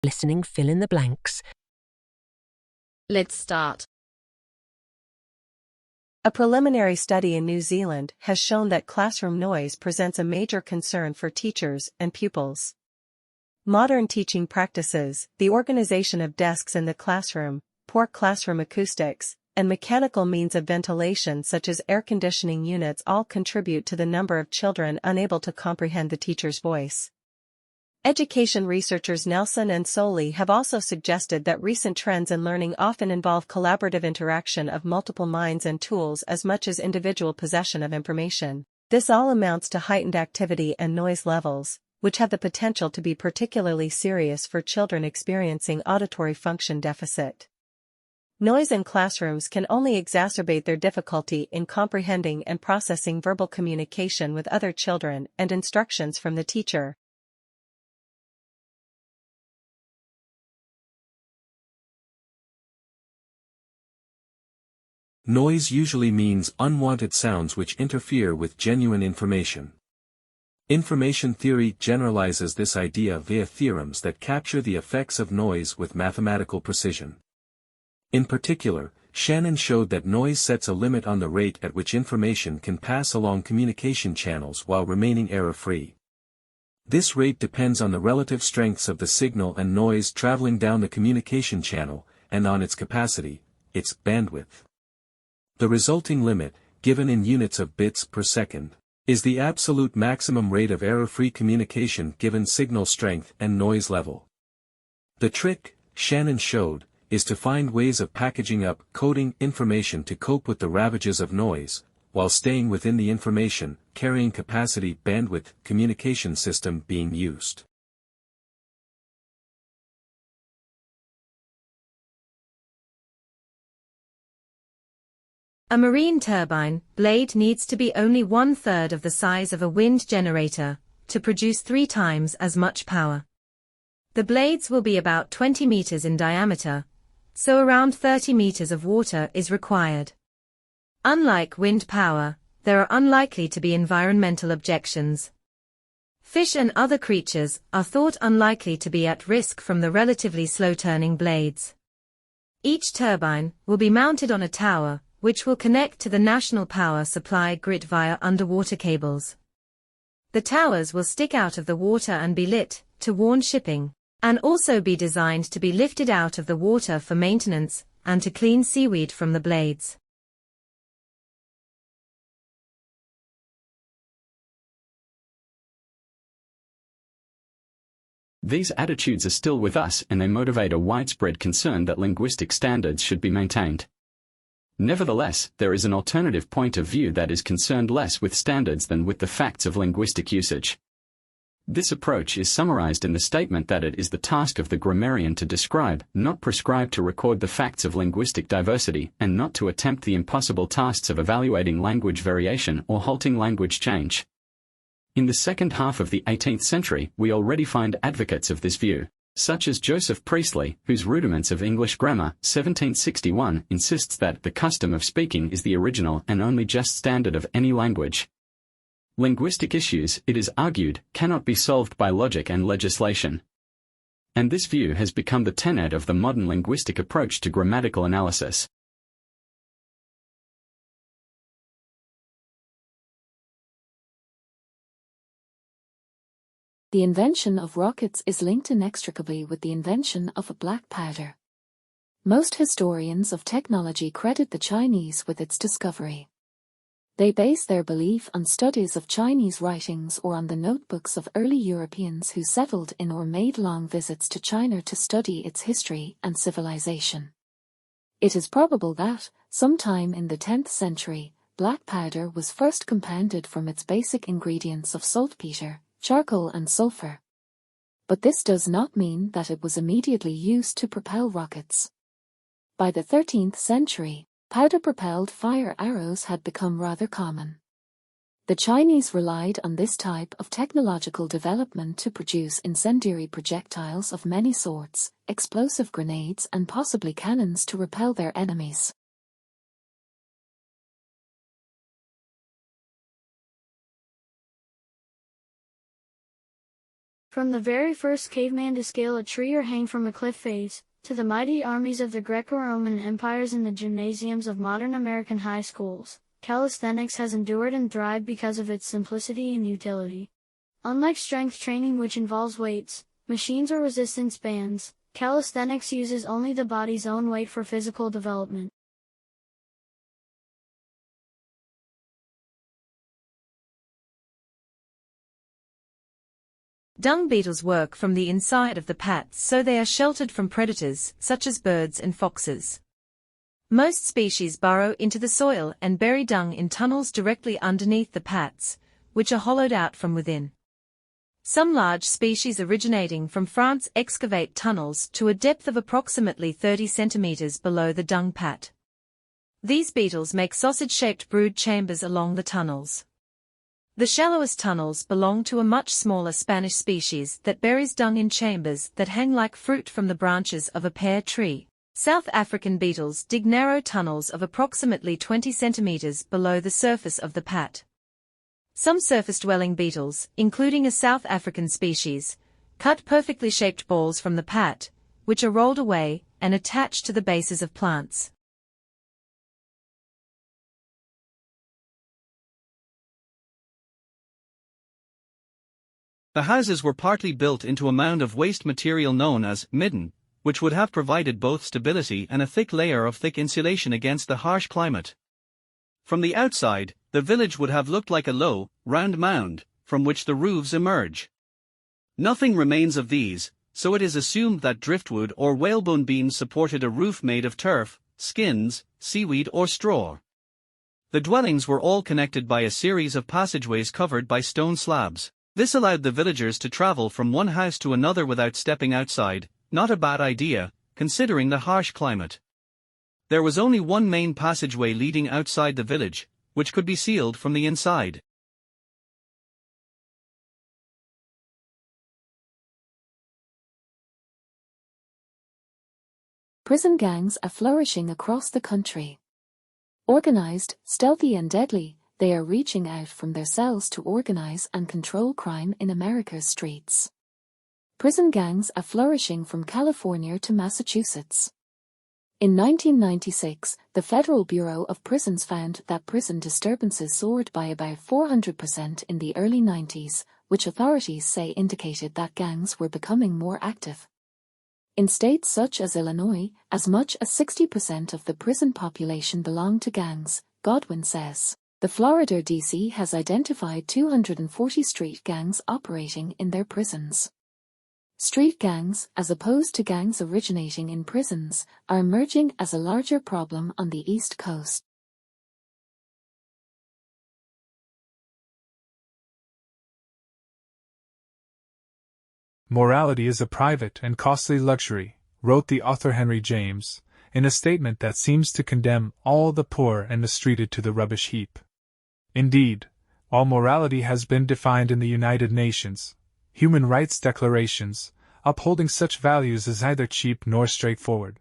Listening, fill in the blanks. Let's start. A preliminary study in New Zealand has shown that classroom noise presents a major concern for teachers and pupils. Modern teaching practices, the organization of desks in the classroom, poor classroom acoustics, and mechanical means of ventilation such as air conditioning units all contribute to the number of children unable to comprehend the teacher's voice. Education researchers Nelson and Soley have also suggested that recent trends in learning often involve collaborative interaction of multiple minds and tools as much as individual possession of information. This all amounts to heightened activity and noise levels, which have the potential to be particularly serious for children experiencing auditory function deficit. Noise in classrooms can only exacerbate their difficulty in comprehending and processing verbal communication with other children and instructions from the teacher. Noise usually means unwanted sounds which interfere with genuine information. Information theory generalizes this idea via theorems that capture the effects of noise with mathematical precision. In particular, Shannon showed that noise sets a limit on the rate at which information can pass along communication channels while remaining error-free. This rate depends on the relative strengths of the signal and noise traveling down the communication channel, and on its capacity, its bandwidth. The resulting limit, given in units of bits per second, is the absolute maximum rate of error-free communication given signal strength and noise level. The trick, Shannon showed, is to find ways of packaging up coding information to cope with the ravages of noise, while staying within the information carrying capacity bandwidth communication system being used. A marine turbine blade needs to be only 1/3 of the size of a wind generator to produce 3 times as much power. The blades will be about 20 meters in diameter, so around 30 meters of water is required. Unlike wind power, there are unlikely to be environmental objections. Fish and other creatures are thought unlikely to be at risk from the relatively slow-turning blades. Each turbine will be mounted on a tower, which will connect to the national power supply grid via underwater cables. The towers will stick out of the water and be lit to warn shipping, and also be designed to be lifted out of the water for maintenance and to clean seaweed from the blades. These attitudes are still with us, and they motivate a widespread concern that linguistic standards should be maintained. Nevertheless, there is an alternative point of view that is concerned less with standards than with the facts of linguistic usage. This approach is summarized in the statement that it is the task of the grammarian to describe, not prescribe, to record the facts of linguistic diversity, and not to attempt the impossible tasks of evaluating language variation or halting language change. In the second half of the 18th century, we already find advocates of this view, such as Joseph Priestley, whose Rudiments of English Grammar, 1761, insists that the custom of speaking is the original and only just standard of any language. Linguistic issues, it is argued, cannot be solved by logic and legislation. And this view has become the tenet of the modern linguistic approach to grammatical analysis. The invention of rockets is linked inextricably with the invention of a black powder. Most historians of technology credit the Chinese with its discovery. They base their belief on studies of Chinese writings or on the notebooks of early Europeans who settled in or made long visits to China to study its history and civilization. It is probable that, sometime in the 10th century, black powder was first compounded from its basic ingredients of saltpeter, charcoal and sulfur. But this does not mean that it was immediately used to propel rockets. By the 13th century, powder-propelled fire arrows had become rather common. The Chinese relied on this type of technological development to produce incendiary projectiles of many sorts, explosive grenades and possibly cannons to repel their enemies. From the very first caveman to scale a tree or hang from a cliff face, to the mighty armies of the Greco-Roman empires in the gymnasiums of modern American high schools, calisthenics has endured and thrived because of its simplicity and utility. Unlike strength training, which involves weights, machines or resistance bands, calisthenics uses only the body's own weight for physical development. Dung beetles work from the inside of the pats, so they are sheltered from predators, such as birds and foxes. Most species burrow into the soil and bury dung in tunnels directly underneath the pats, which are hollowed out from within. Some large species originating from France excavate tunnels to a depth of approximately 30 centimeters below the dung pat. These beetles make sausage-shaped brood chambers along the tunnels. The shallowest tunnels belong to a much smaller Spanish species that buries dung in chambers that hang like fruit from the branches of a pear tree. South African beetles dig narrow tunnels of approximately 20 centimeters below the surface of the pat. Some surface-dwelling beetles, including a South African species, cut perfectly shaped balls from the pat, which are rolled away and attached to the bases of plants. The houses were partly built into a mound of waste material known as midden, which would have provided both stability and a thick layer of thick insulation against the harsh climate. From the outside, the village would have looked like a low, round mound, from which the roofs emerge. Nothing remains of these, so it is assumed that driftwood or whalebone beams supported a roof made of turf, skins, seaweed or straw. The dwellings were all connected by a series of passageways covered by stone slabs. This allowed the villagers to travel from one house to another without stepping outside, not a bad idea, considering the harsh climate. There was only one main passageway leading outside the village, which could be sealed from the inside. Prison gangs are flourishing across the country. Organized, stealthy and deadly, they are reaching out from their cells to organize and control crime in America's streets. Prison gangs are flourishing from California to Massachusetts. In 1996, the Federal Bureau of Prisons found that prison disturbances soared by about 400% in the early 90s, which authorities say indicated that gangs were becoming more active. In states such as Illinois, as much as 60% of the prison population belong to gangs, Godwin says. The Florida DC has identified 240 street gangs operating in their prisons. Street gangs, as opposed to gangs originating in prisons, are emerging as a larger problem on the East Coast. Morality is a private and costly luxury, wrote the author Henry James, in a statement that seems to condemn all the poor and mistreated to the rubbish heap. Indeed, all morality has been defined in the United Nations human rights declarations, upholding such values is neither cheap nor straightforward.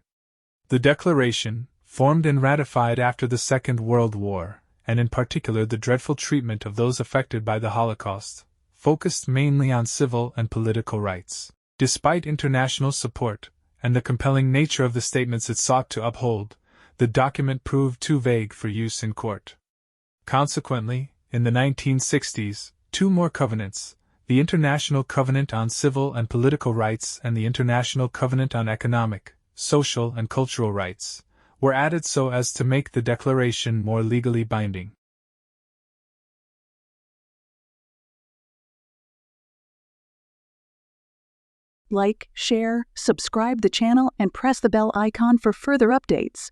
The Declaration, formed and ratified after the Second World War, and in particular the dreadful treatment of those affected by the Holocaust, focused mainly on civil and political rights. Despite international support, and the compelling nature of the statements it sought to uphold, the document proved too vague for use in court. Consequently, in the 1960s, two more covenants, the International Covenant on Civil and Political Rights and the International Covenant on Economic, Social and Cultural Rights, were added so as to make the declaration more legally binding. Like, share, subscribe the channel and press the bell icon for further updates.